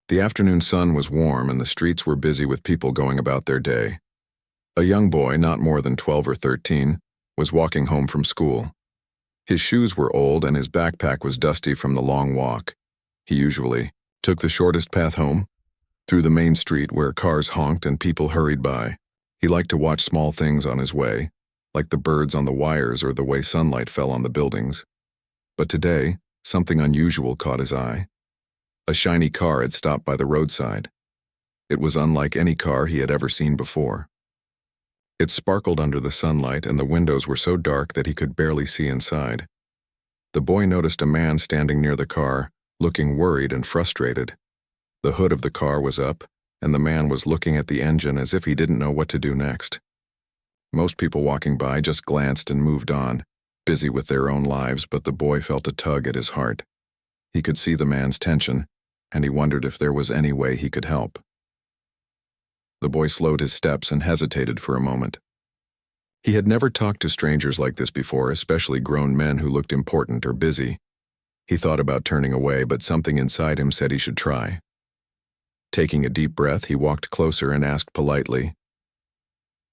The afternoon sun was warm and the streets were busy with people going about their day. A young boy, not more than 12 or 13, was walking home from school. His shoes were old and his backpack was dusty from the long walk. He usually took the shortest path home, through the main street where cars honked and people hurried by. He liked to watch small things on his way, like the birds on the wires or the way sunlight fell on the buildings. But today, something unusual caught his eye. A shiny car had stopped by the roadside. It was unlike any car he had ever seen before. It sparkled under the sunlight and the windows were so dark that he could barely see inside. The boy noticed a man standing near the car, looking worried and frustrated. The hood of the car was up, and the man was looking at the engine as if he didn't know what to do next. Most people walking by just glanced and moved on, busy with their own lives, but the boy felt a tug at his heart. He could see the man's tension, and he wondered if there was any way he could help. The boy slowed his steps and hesitated for a moment. He had never talked to strangers like this before, especially grown men who looked important or busy. He thought about turning away, but something inside him said he should try. Taking a deep breath, he walked closer and asked politely,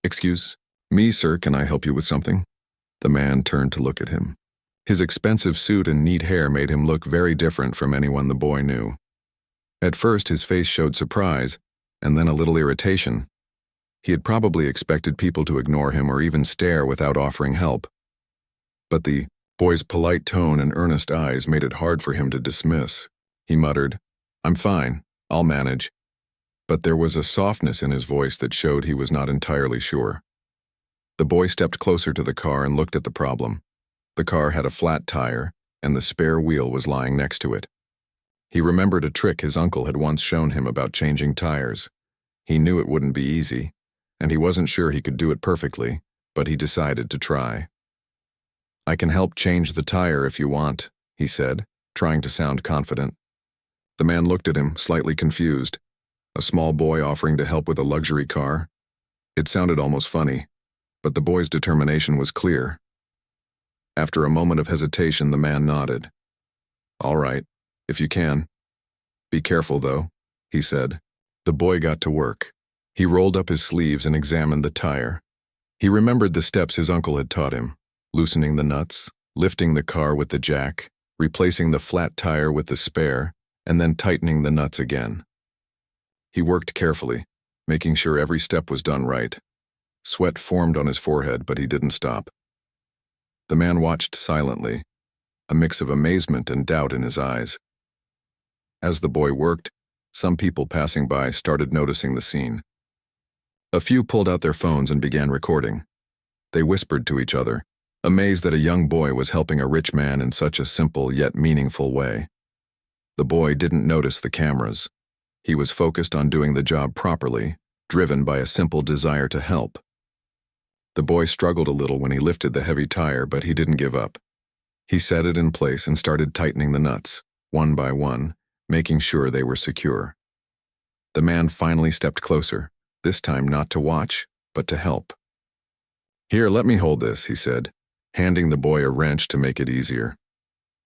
"Excuse me, sir, can I help you with something?" The man turned to look at him. His expensive suit and neat hair made him look very different from anyone the boy knew. At first, his face showed surprise, and then a little irritation. He had probably expected people to ignore him or even stare without offering help. But the boy's polite tone and earnest eyes made it hard for him to dismiss. He muttered, "I'm fine, I'll manage." But there was a softness in his voice that showed he was not entirely sure. The boy stepped closer to the car and looked at the problem. The car had a flat tire, and the spare wheel was lying next to it. He remembered a trick his uncle had once shown him about changing tires. He knew it wouldn't be easy, and he wasn't sure he could do it perfectly, but he decided to try. "I can help change the tire if you want," he said, trying to sound confident. The man looked at him, slightly confused. A small boy offering to help with a luxury car? It sounded almost funny, but the boy's determination was clear. After a moment of hesitation, the man nodded. "All right, if you can. Be careful, though," he said. The boy got to work. He rolled up his sleeves and examined the tire. He remembered the steps his uncle had taught him, loosening the nuts, lifting the car with the jack, replacing the flat tire with the spare, and then tightening the nuts again. He worked carefully, making sure every step was done right. Sweat formed on his forehead, but he didn't stop. The man watched silently, a mix of amazement and doubt in his eyes. As the boy worked, some people passing by started noticing the scene. A few pulled out their phones and began recording. They whispered to each other, amazed that a young boy was helping a rich man in such a simple yet meaningful way. The boy didn't notice the cameras. He was focused on doing the job properly, driven by a simple desire to help. The boy struggled a little when he lifted the heavy tire, but he didn't give up. He set it in place and started tightening the nuts, one by one, making sure they were secure. The man finally stepped closer, this time not to watch, but to help. "Here, let me hold this," he said, handing the boy a wrench to make it easier.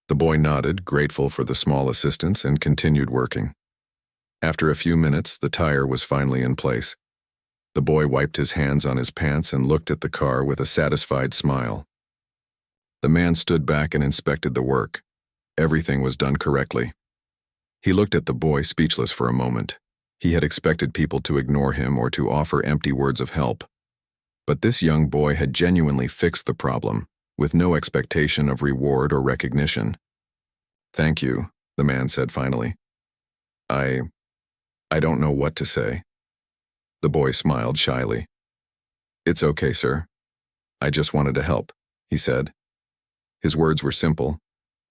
The boy nodded, grateful for the small assistance, and continued working. After a few minutes, the tire was finally in place. The boy wiped his hands on his pants and looked at the car with a satisfied smile. The man stood back and inspected the work. Everything was done correctly. He looked at the boy, speechless for a moment. He had expected people to ignore him or to offer empty words of help. But this young boy had genuinely fixed the problem, with no expectation of reward or recognition. "Thank you," the man said finally. I don't know what to say." The boy smiled shyly. "It's okay, sir. I just wanted to help," he said. His words were simple,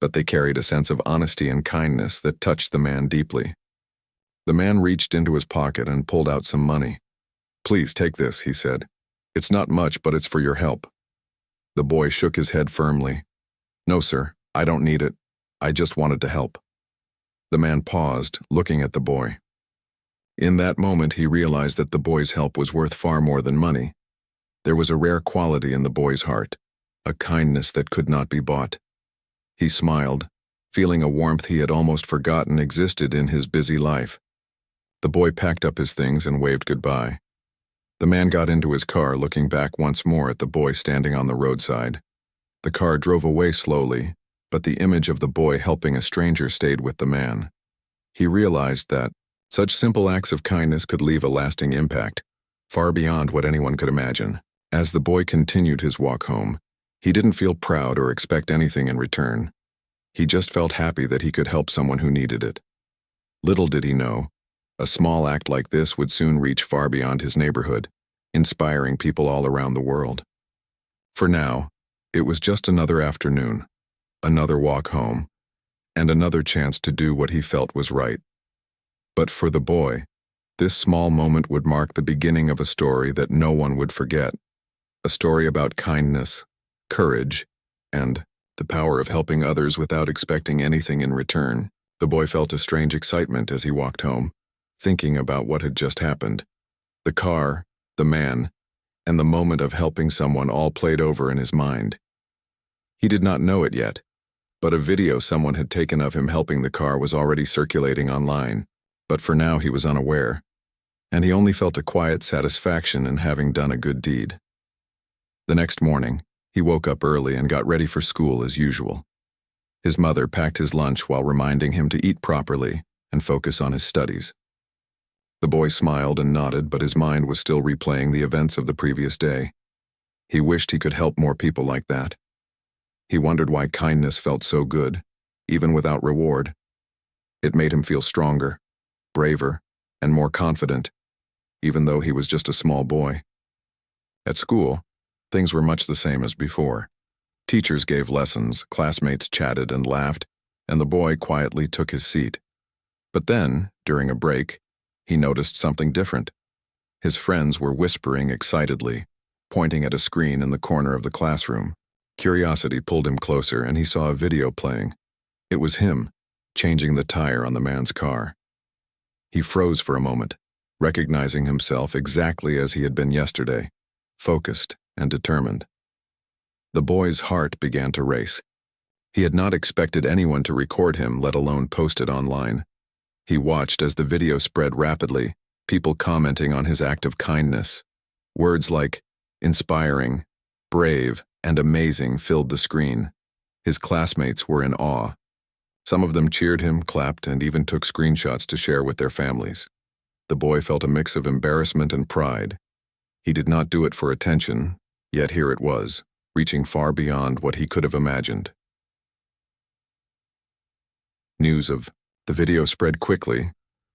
but they carried a sense of honesty and kindness that touched the man deeply. The man reached into his pocket and pulled out some money. "Please take this," he said. "It's not much, but it's for your help." The boy shook his head firmly. "No, sir, I don't need it. I just wanted to help." The man paused, looking at the boy. In that moment, he realized that the boy's help was worth far more than money. There was a rare quality in the boy's heart, a kindness that could not be bought. He smiled, feeling a warmth he had almost forgotten existed in his busy life. The boy packed up his things and waved goodbye. The man got into his car, looking back once more at the boy standing on the roadside. The car drove away slowly, but the image of the boy helping a stranger stayed with the man. He realized that such simple acts of kindness could leave a lasting impact, far beyond what anyone could imagine. As the boy continued his walk home, he didn't feel proud or expect anything in return. He just felt happy that he could help someone who needed it. Little did he know, a small act like this would soon reach far beyond his neighborhood, inspiring people all around the world. For now, it was just another afternoon, another walk home, and another chance to do what he felt was right. But for the boy, this small moment would mark the beginning of a story that no one would forget. A story about kindness, courage, and the power of helping others without expecting anything in return. The boy felt a strange excitement as he walked home, thinking about what had just happened. The car, the man, and the moment of helping someone all played over in his mind. He did not know it yet, but a video someone had taken of him helping the car was already circulating online. But for now he was unaware, and he only felt a quiet satisfaction in having done a good deed. The next morning, he woke up early and got ready for school as usual. His mother packed his lunch while reminding him to eat properly and focus on his studies. The boy smiled and nodded, but his mind was still replaying the events of the previous day. He wished he could help more people like that. He wondered why kindness felt so good, even without reward. It made him feel stronger, braver, and more confident, even though he was just a small boy. At school, things were much the same as before. Teachers gave lessons, classmates chatted and laughed, and the boy quietly took his seat. But then, during a break, he noticed something different. His friends were whispering excitedly, pointing at a screen in the corner of the classroom. Curiosity pulled him closer, and he saw a video playing. It was him, changing the tire on the man's car. He froze for a moment, recognizing himself exactly as he had been yesterday, focused and determined. The boy's heart began to race. He had not expected anyone to record him, let alone post it online. He watched as the video spread rapidly, people commenting on his act of kindness. Words like inspiring, brave, and amazing filled the screen. His classmates were in awe. Some of them cheered him, clapped, and even took screenshots to share with their families. The boy felt a mix of embarrassment and pride. He did not do it for attention, yet here it was, reaching far beyond what he could have imagined. News of the video spread quickly,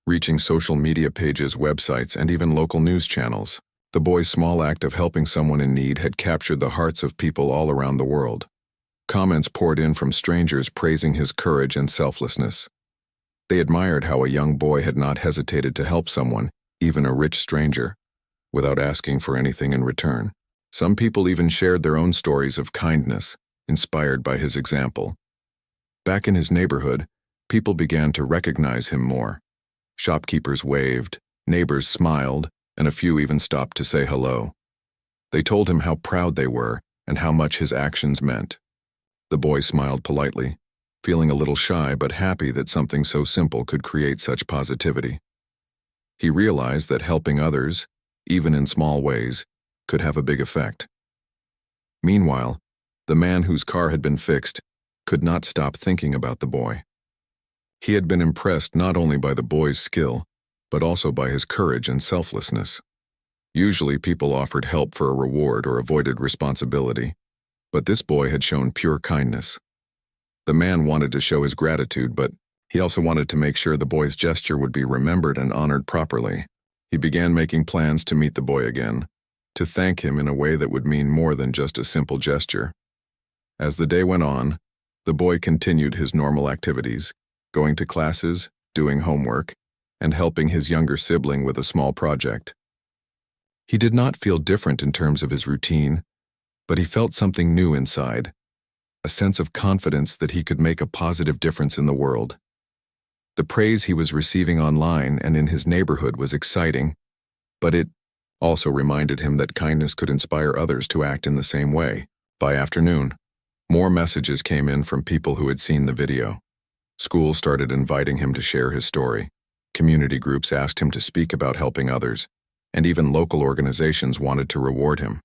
reaching social media pages, websites, and even local news channels. The boy's small act of helping someone in need had captured the hearts of people all around the world. Comments poured in from strangers praising his courage and selflessness. They admired how a young boy had not hesitated to help someone, even a rich stranger, without asking for anything in return. Some people even shared their own stories of kindness, inspired by his example. Back in his neighborhood, people began to recognize him more. Shopkeepers waved, neighbors smiled, and a few even stopped to say hello. They told him how proud they were and how much his actions meant. The boy smiled politely, feeling a little shy but happy that something so simple could create such positivity. He realized that helping others, even in small ways, could have a big effect. Meanwhile, the man whose car had been fixed could not stop thinking about the boy. He had been impressed not only by the boy's skill, but also by his courage and selflessness. Usually people offered help for a reward or avoided responsibility, but this boy had shown pure kindness. The man wanted to show his gratitude, but he also wanted to make sure the boy's gesture would be remembered and honored properly. He began making plans to meet the boy again, to thank him in a way that would mean more than just a simple gesture. As the day went on, the boy continued his normal activities, going to classes, doing homework, and helping his younger sibling with a small project. He did not feel different in terms of his routine, but he felt something new inside, a sense of confidence that he could make a positive difference in the world. The praise he was receiving online and in his neighborhood was exciting, but it also reminded him that kindness could inspire others to act in the same way. By afternoon, more messages came in from people who had seen the video. School started inviting him to share his story. Community groups asked him to speak about helping others, and even local organizations wanted to reward him.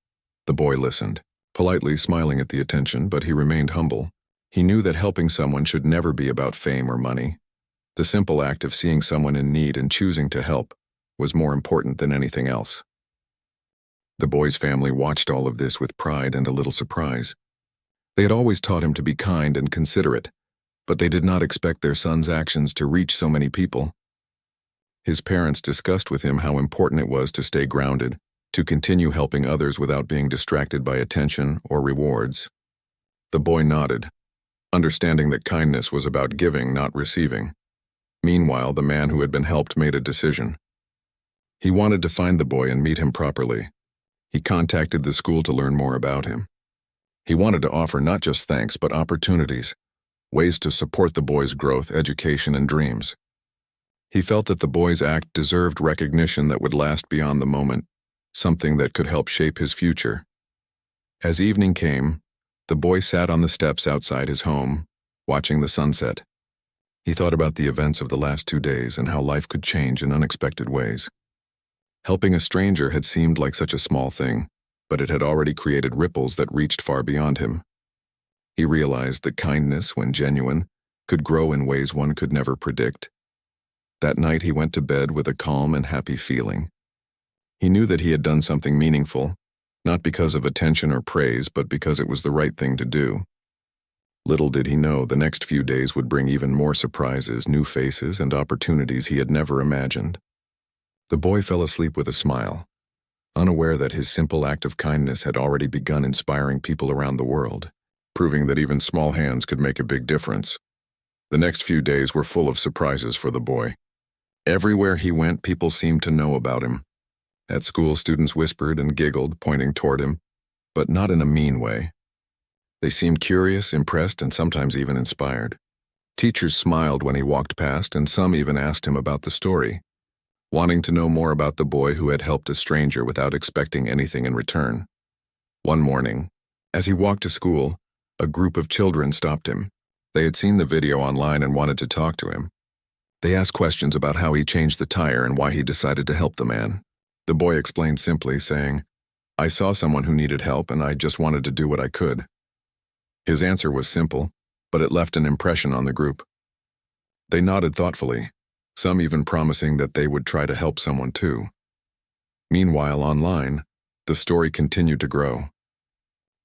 The boy listened, politely smiling at the attention, but he remained humble. He knew that helping someone should never be about fame or money. The simple act of seeing someone in need and choosing to help was more important than anything else. The boy's family watched all of this with pride and a little surprise. They had always taught him to be kind and considerate, but they did not expect their son's actions to reach so many people. His parents discussed with him how important it was to stay grounded, to continue helping others without being distracted by attention or rewards. The boy nodded, understanding that kindness was about giving, not receiving. Meanwhile, the man who had been helped made a decision. He wanted to find the boy and meet him properly. He contacted the school to learn more about him. He wanted to offer not just thanks, but opportunities, ways to support the boy's growth, education, and dreams. He felt that the boy's act deserved recognition that would last beyond the moment, something that could help shape his future. As evening came, the boy sat on the steps outside his home, watching the sunset. He thought about the events of the last 2 days and how life could change in unexpected ways. Helping a stranger had seemed like such a small thing, but it had already created ripples that reached far beyond him. He realized that kindness, when genuine, could grow in ways one could never predict. That night he went to bed with a calm and happy feeling. He knew that he had done something meaningful, not because of attention or praise, but because it was the right thing to do. Little did he know the next few days would bring even more surprises, new faces, and opportunities he had never imagined. The boy fell asleep with a smile, unaware that his simple act of kindness had already begun inspiring people around the world, proving that even small hands could make a big difference. The next few days were full of surprises for the boy. Everywhere he went, people seemed to know about him. At school, students whispered and giggled, pointing toward him, but not in a mean way. They seemed curious, impressed, and sometimes even inspired. Teachers smiled when he walked past, and some even asked him about the story, wanting to know more about the boy who had helped a stranger without expecting anything in return. One morning, as he walked to school, a group of children stopped him. They had seen the video online and wanted to talk to him. They asked questions about how he changed the tire and why he decided to help the man. The boy explained simply, saying, "I saw someone who needed help and I just wanted to do what I could." His answer was simple, but it left an impression on the group. They nodded thoughtfully, some even promising that they would try to help someone too. Meanwhile, online, the story continued to grow.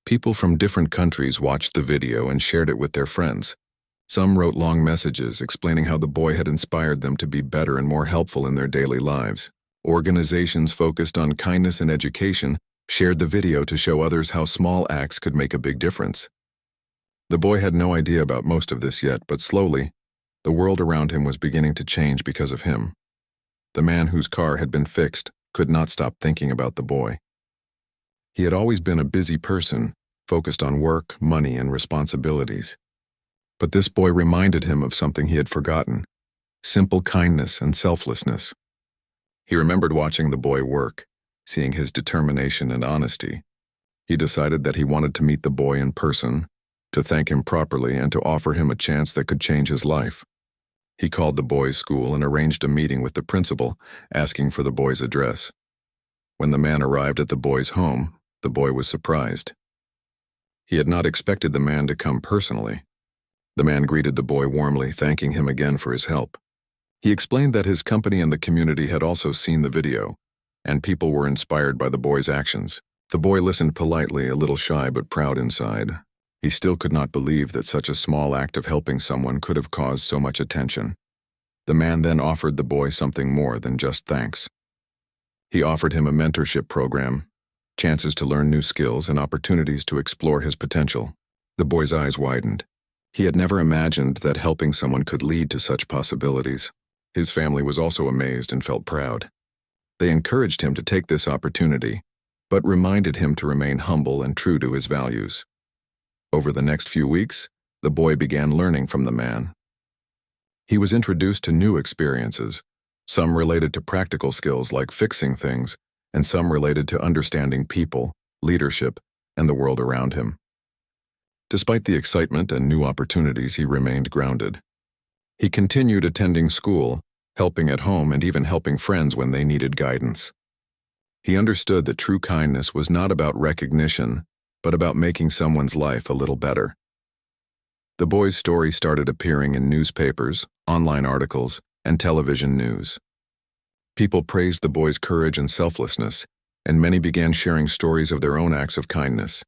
People from different countries watched the video and shared it with their friends. Some wrote long messages explaining how the boy had inspired them to be better and more helpful in their daily lives. Organizations focused on kindness and education shared the video to show others how small acts could make a big difference. The boy had no idea about most of this yet, but slowly, the world around him was beginning to change because of him. The man whose car had been fixed could not stop thinking about the boy. He had always been a busy person, focused on work, money, and responsibilities. But this boy reminded him of something he had forgotten: simple kindness and selflessness. He remembered watching the boy work, seeing his determination and honesty. He decided that he wanted to meet the boy in person, to thank him properly, and to offer him a chance that could change his life. He called the boy's school and arranged a meeting with the principal, asking for the boy's address. When the man arrived at the boy's home, the boy was surprised. He had not expected the man to come personally. The man greeted the boy warmly, thanking him again for his help. He explained that his company and the community had also seen the video, and people were inspired by the boy's actions. The boy listened politely, a little shy but proud inside. He still could not believe that such a small act of helping someone could have caused so much attention. The man then offered the boy something more than just thanks. He offered him a mentorship program, chances to learn new skills, and opportunities to explore his potential. The boy's eyes widened. He had never imagined that helping someone could lead to such possibilities. His family was also amazed and felt proud. They encouraged him to take this opportunity, but reminded him to remain humble and true to his values. Over the next few weeks, the boy began learning from the man. He was introduced to new experiences, some related to practical skills like fixing things, and some related to understanding people, leadership, and the world around him. Despite the excitement and new opportunities, he remained grounded. He continued attending school, helping at home, and even helping friends when they needed guidance. He understood that true kindness was not about recognition, but about making someone's life a little better. The boy's story started appearing in newspapers, online articles, and television news. People praised the boy's courage and selflessness, and many began sharing stories of their own acts of kindness.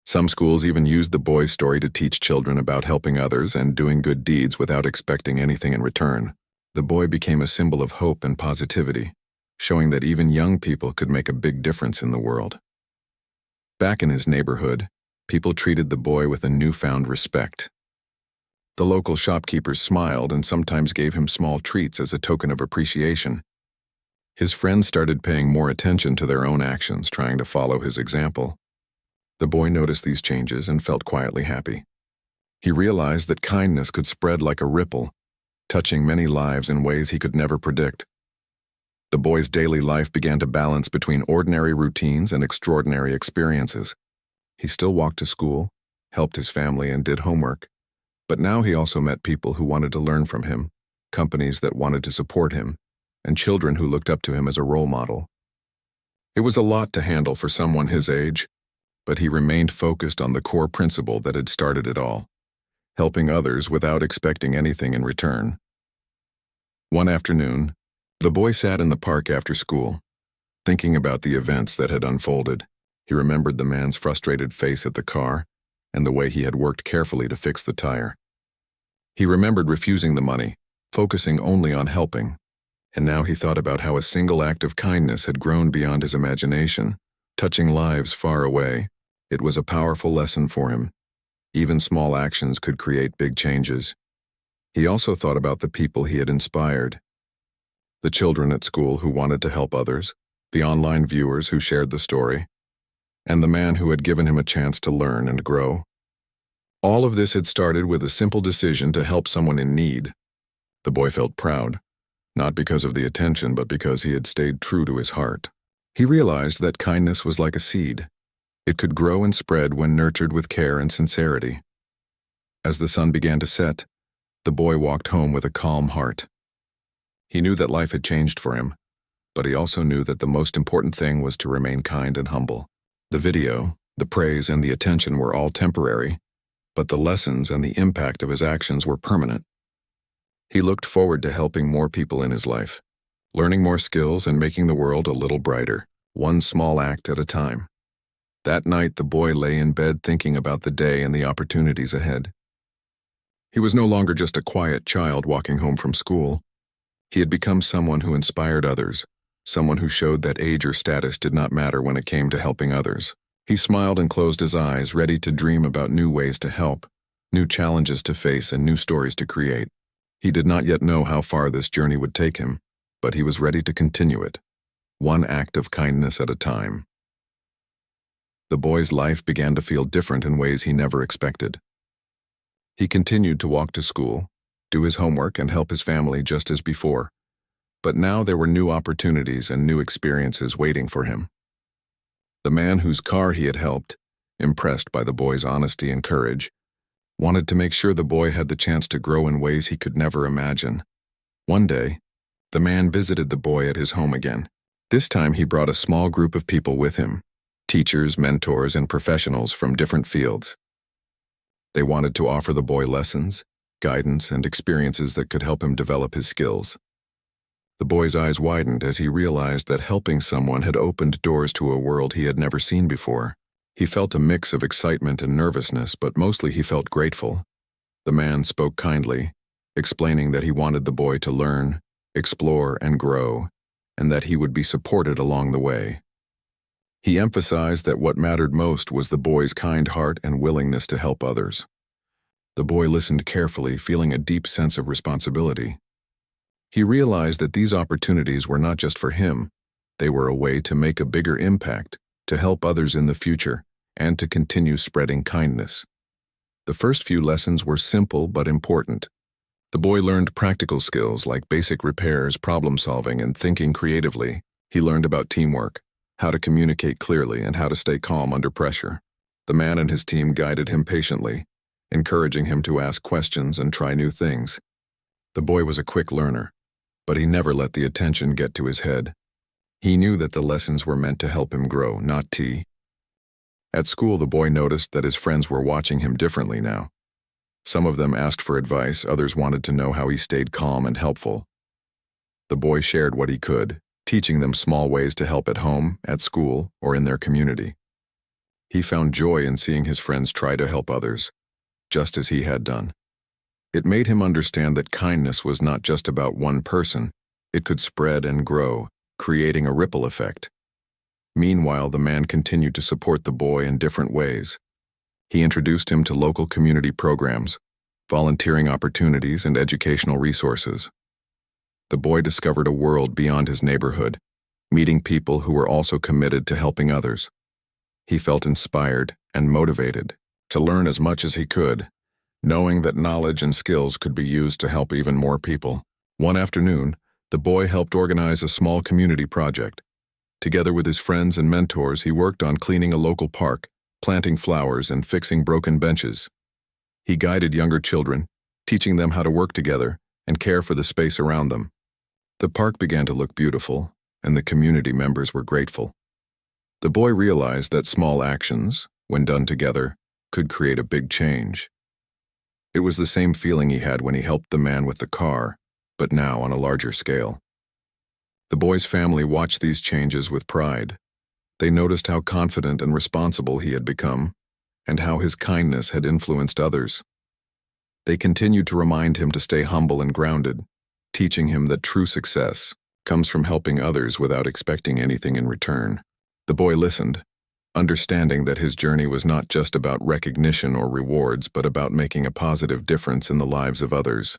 Some schools even used the boy's story to teach children about helping others and doing good deeds without expecting anything in return. The boy became a symbol of hope and positivity, showing that even young people could make a big difference in the world. Back in his neighborhood, people treated the boy with a newfound respect. The local shopkeepers smiled and sometimes gave him small treats as a token of appreciation. His friends started paying more attention to their own actions, trying to follow his example. The boy noticed these changes and felt quietly happy. He realized that kindness could spread like a ripple, touching many lives in ways he could never predict. The boy's daily life began to balance between ordinary routines and extraordinary experiences. He still walked to school, helped his family, and did homework. But now he also met people who wanted to learn from him, companies that wanted to support him, and children who looked up to him as a role model. It was a lot to handle for someone his age, but he remained focused on the core principle that had started it all, helping others without expecting anything in return. One afternoon, the boy sat in the park after school, thinking about the events that had unfolded. He remembered the man's frustrated face at the car and the way he had worked carefully to fix the tire. He remembered refusing the money, focusing only on helping, and now he thought about how a single act of kindness had grown beyond his imagination, touching lives far away. It was a powerful lesson for him. Even small actions could create big changes. He also thought about the people he had inspired. The children at school who wanted to help others, the online viewers who shared the story, and the man who had given him a chance to learn and grow. All of this had started with a simple decision to help someone in need. The boy felt proud, not because of the attention, but because he had stayed true to his heart. He realized that kindness was like a seed. It could grow and spread when nurtured with care and sincerity. As the sun began to set, the boy walked home with a calm heart. He knew that life had changed for him, but he also knew that the most important thing was to remain kind and humble. The video, the praise, and the attention were all temporary, but the lessons and the impact of his actions were permanent. He looked forward to helping more people in his life, learning more skills and making the world a little brighter, one small act at a time. That night, the boy lay in bed thinking about the day and the opportunities ahead. He was no longer just a quiet child walking home from school. He had become someone who inspired others, someone who showed that age or status did not matter when it came to helping others. He smiled and closed his eyes, ready to dream about new ways to help, new challenges to face, and new stories to create. He did not yet know how far this journey would take him, but he was ready to continue it, one act of kindness at a time. The boy's life began to feel different in ways he never expected. He continued to walk to school, do his homework, and help his family just as before. But now there were new opportunities and new experiences waiting for him. The man whose car he had helped, impressed by the boy's honesty and courage, wanted to make sure the boy had the chance to grow in ways he could never imagine. One day, the man visited the boy at his home again. This time he brought a small group of people with him, teachers, mentors, and professionals from different fields. They wanted to offer the boy lessons, guidance, and experiences that could help him develop his skills. The boy's eyes widened as he realized that helping someone had opened doors to a world he had never seen before. He felt a mix of excitement and nervousness, but mostly he felt grateful. The man spoke kindly, explaining that he wanted the boy to learn, explore, and grow, and that he would be supported along the way. He emphasized that what mattered most was the boy's kind heart and willingness to help others. The boy listened carefully, feeling a deep sense of responsibility. He realized that these opportunities were not just for him. They were a way to make a bigger impact, to help others in the future, and to continue spreading kindness. The first few lessons were simple but important. The boy learned practical skills like basic repairs, problem solving, and thinking creatively. He learned about teamwork, how to communicate clearly, and how to stay calm under pressure. The man and his team guided him patiently, encouraging him to ask questions and try new things. The boy was a quick learner, but he never let the attention get to his head. He knew that the lessons were meant to help him grow, not tea. At school, the boy noticed that his friends were watching him differently now. Some of them asked for advice, others wanted to know how he stayed calm and helpful. The boy shared what he could, teaching them small ways to help at home, at school, or in their community. He found joy in seeing his friends try to help others, just as he had done. It made him understand that kindness was not just about one person. It could spread and grow, creating a ripple effect. Meanwhile, the man continued to support the boy in different ways. He introduced him to local community programs, volunteering opportunities, and educational resources. The boy discovered a world beyond his neighborhood, meeting people who were also committed to helping others. He felt inspired and motivated to learn as much as he could, knowing that knowledge and skills could be used to help even more people. One afternoon, the boy helped organize a small community project. Together with his friends and mentors, he worked on cleaning a local park, planting flowers, and fixing broken benches. He guided younger children, teaching them how to work together and care for the space around them. The park began to look beautiful, and the community members were grateful. The boy realized that small actions, when done together, could create a big change. It was the same feeling he had when he helped the man with the car, but now on a larger scale. The boy's family watched these changes with pride. They noticed how confident and responsible he had become, and how his kindness had influenced others. They continued to remind him to stay humble and grounded, teaching him that true success comes from helping others without expecting anything in return. The boy listened, understanding that his journey was not just about recognition or rewards, but about making a positive difference in the lives of others.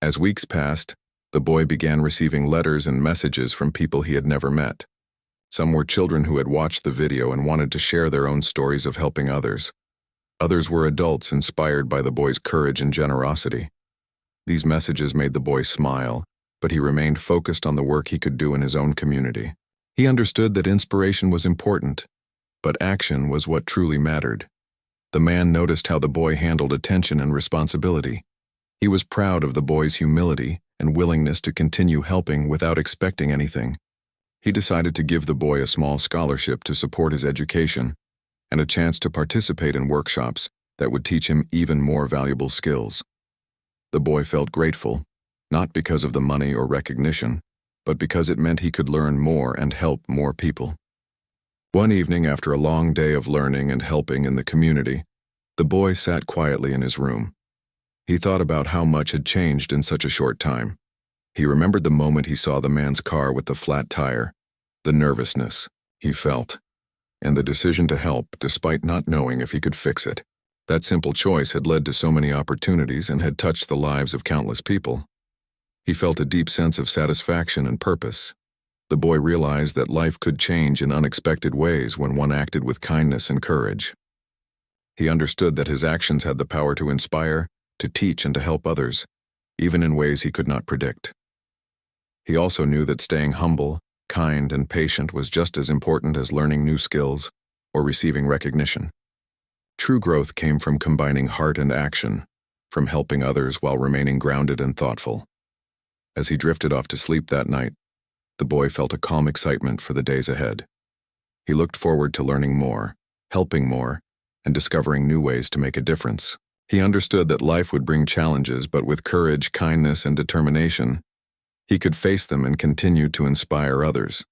As weeks passed, the boy began receiving letters and messages from people he had never met. Some were children who had watched the video and wanted to share their own stories of helping others. Others were adults inspired by the boy's courage and generosity. These messages made the boy smile, but he remained focused on the work he could do in his own community. He understood that inspiration was important, but action was what truly mattered. The man noticed how the boy handled attention and responsibility. He was proud of the boy's humility and willingness to continue helping without expecting anything. He decided to give the boy a small scholarship to support his education and a chance to participate in workshops that would teach him even more valuable skills. The boy felt grateful, not because of the money or recognition, but because it meant he could learn more and help more people. One evening, after a long day of learning and helping in the community, the boy sat quietly in his room. He thought about how much had changed in such a short time. He remembered the moment he saw the man's car with the flat tire, the nervousness he felt, and the decision to help despite not knowing if he could fix it. That simple choice had led to so many opportunities and had touched the lives of countless people. He felt a deep sense of satisfaction and purpose. The boy realized that life could change in unexpected ways when one acted with kindness and courage. He understood that his actions had the power to inspire, to teach, and to help others, even in ways he could not predict. He also knew that staying humble, kind, and patient was just as important as learning new skills or receiving recognition. True growth came from combining heart and action, from helping others while remaining grounded and thoughtful. As he drifted off to sleep that night, the boy felt a calm excitement for the days ahead. He looked forward to learning more, helping more, and discovering new ways to make a difference. He understood that life would bring challenges, but with courage, kindness, and determination, he could face them and continue to inspire others.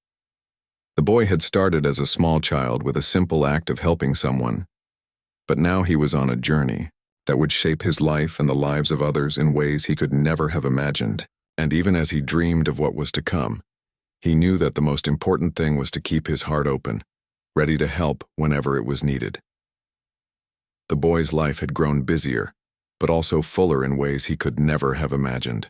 The boy had started as a small child with a simple act of helping someone, but now he was on a journey that would shape his life and the lives of others in ways he could never have imagined. And even as he dreamed of what was to come, he knew that the most important thing was to keep his heart open, ready to help whenever it was needed. The boy's life had grown busier, but also fuller in ways he could never have imagined.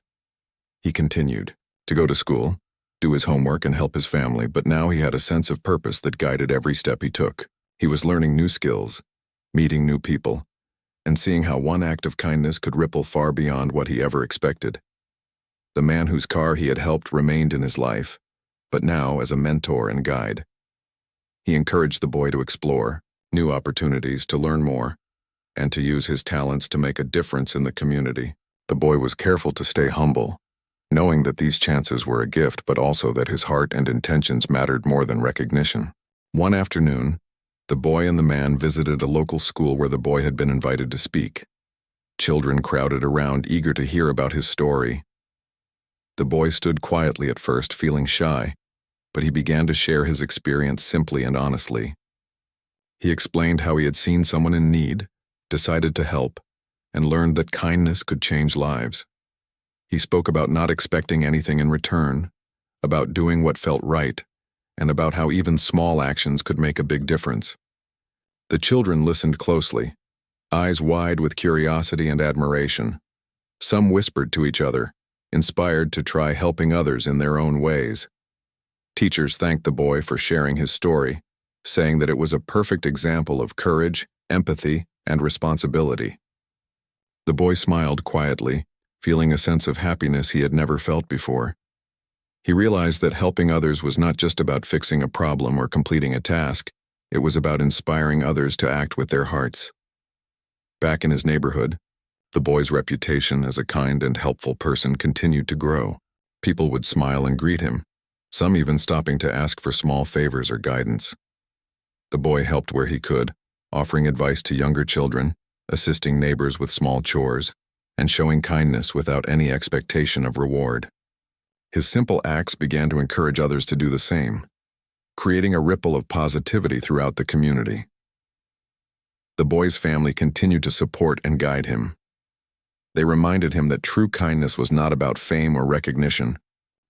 He continued to go to school, do his homework, and help his family, but now he had a sense of purpose that guided every step he took. He was learning new skills, meeting new people, and seeing how one act of kindness could ripple far beyond what he ever expected. The man whose car he had helped remained in his life, but now as a mentor and guide. He encouraged the boy to explore new opportunities, to learn more, and to use his talents to make a difference in the community. The boy was careful to stay humble, knowing that these chances were a gift but also that his heart and intentions mattered more than recognition. One afternoon, the boy and the man visited a local school where the boy had been invited to speak. Children crowded around, eager to hear about his story. The boy stood quietly at first, feeling shy, but he began to share his experience simply and honestly. He explained how he had seen someone in need, decided to help, and learned that kindness could change lives. He spoke about not expecting anything in return, about doing what felt right, and about how even small actions could make a big difference. The children listened closely, eyes wide with curiosity and admiration. Some whispered to each other, inspired to try helping others in their own ways. Teachers thanked the boy for sharing his story, saying that it was a perfect example of courage, empathy, and responsibility. The boy smiled quietly, feeling a sense of happiness he had never felt before. He realized that helping others was not just about fixing a problem or completing a task, it was about inspiring others to act with their hearts. Back in his neighborhood, the boy's reputation as a kind and helpful person continued to grow. People would smile and greet him, some even stopping to ask for small favors or guidance. The boy helped where he could, offering advice to younger children, assisting neighbors with small chores, and showing kindness without any expectation of reward. His simple acts began to encourage others to do the same, creating a ripple of positivity throughout the community. The boy's family continued to support and guide him. They reminded him that true kindness was not about fame or recognition,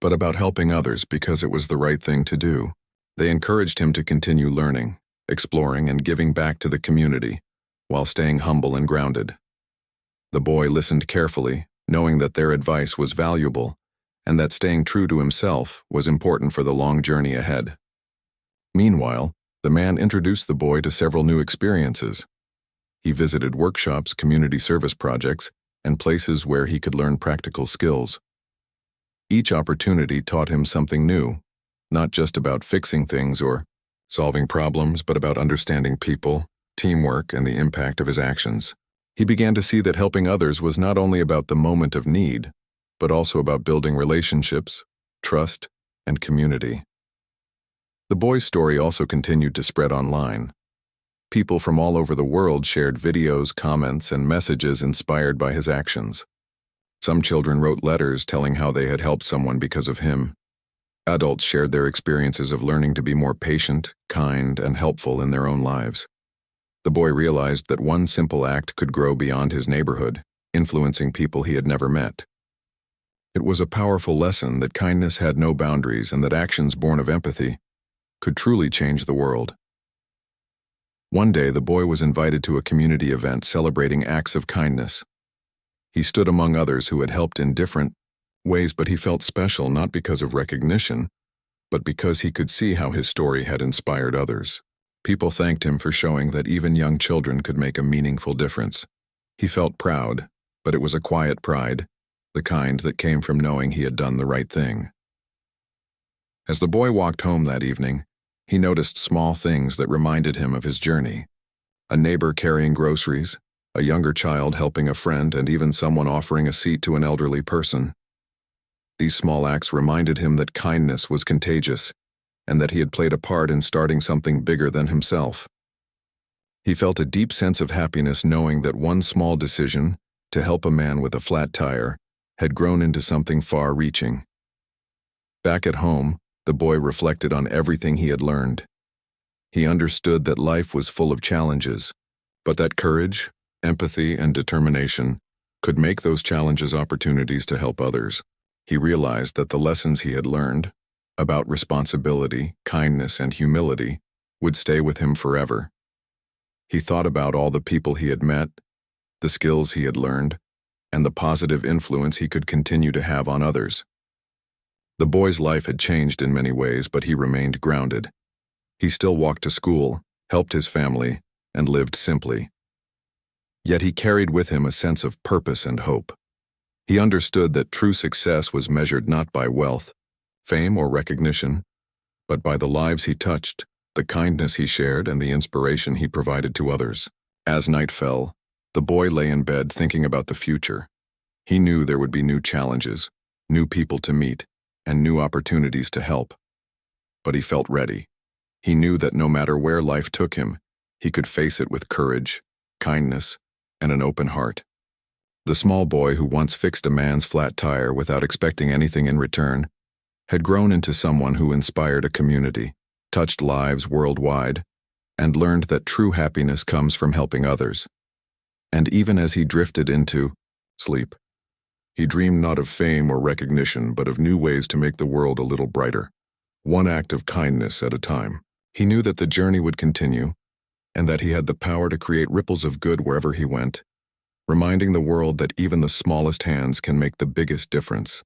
but about helping others because it was the right thing to do. They encouraged him to continue learning, exploring, and giving back to the community, while staying humble and grounded. The boy listened carefully, knowing that their advice was valuable, and that staying true to himself was important for the long journey ahead. Meanwhile, the man introduced the boy to several new experiences. He visited workshops, community service projects, and places where he could learn practical skills. Each opportunity taught him something new, not just about fixing things or solving problems, but about understanding people, teamwork, and the impact of his actions. He began to see that helping others was not only about the moment of need, but also about building relationships, trust, and community. The boy's story also continued to spread online. People from all over the world shared videos, comments, and messages inspired by his actions. Some children wrote letters telling how they had helped someone because of him. Adults shared their experiences of learning to be more patient, kind, and helpful in their own lives. The boy realized that one simple act could grow beyond his neighborhood, influencing people he had never met. It was a powerful lesson that kindness had no boundaries and that actions born of empathy could truly change the world. One day, the boy was invited to a community event celebrating acts of kindness. He stood among others who had helped in different ways, but he felt special not because of recognition, but because he could see how his story had inspired others. People thanked him for showing that even young children could make a meaningful difference. He felt proud, but it was a quiet pride, the kind that came from knowing he had done the right thing. As the boy walked home that evening, he noticed small things that reminded him of his journey. A neighbor carrying groceries, a younger child helping a friend, and even someone offering a seat to an elderly person. These small acts reminded him that kindness was contagious, and that he had played a part in starting something bigger than himself. He felt a deep sense of happiness knowing that one small decision, to help a man with a flat tire, had grown into something far-reaching. Back at home, the boy reflected on everything he had learned. He understood that life was full of challenges, but that courage, empathy, and determination could make those challenges opportunities to help others. He realized that the lessons he had learned about responsibility, kindness, and humility would stay with him forever. He thought about all the people he had met, the skills he had learned, and the positive influence he could continue to have on others. The boy's life had changed in many ways, but he remained grounded. He still walked to school, helped his family, and lived simply. Yet he carried with him a sense of purpose and hope. He understood that true success was measured not by wealth, fame, or recognition, but by the lives he touched, the kindness he shared, and the inspiration he provided to others. As night fell, the boy lay in bed thinking about the future. He knew there would be new challenges, new people to meet, and new opportunities to help. But he felt ready. He knew that no matter where life took him, he could face it with courage, kindness, and an open heart. The small boy who once fixed a man's flat tire without expecting anything in return had grown into someone who inspired a community, touched lives worldwide, and learned that true happiness comes from helping others. And even as he drifted into sleep, he dreamed not of fame or recognition, but of new ways to make the world a little brighter, one act of kindness at a time. He knew that the journey would continue, and that he had the power to create ripples of good wherever he went, reminding the world that even the smallest hands can make the biggest difference.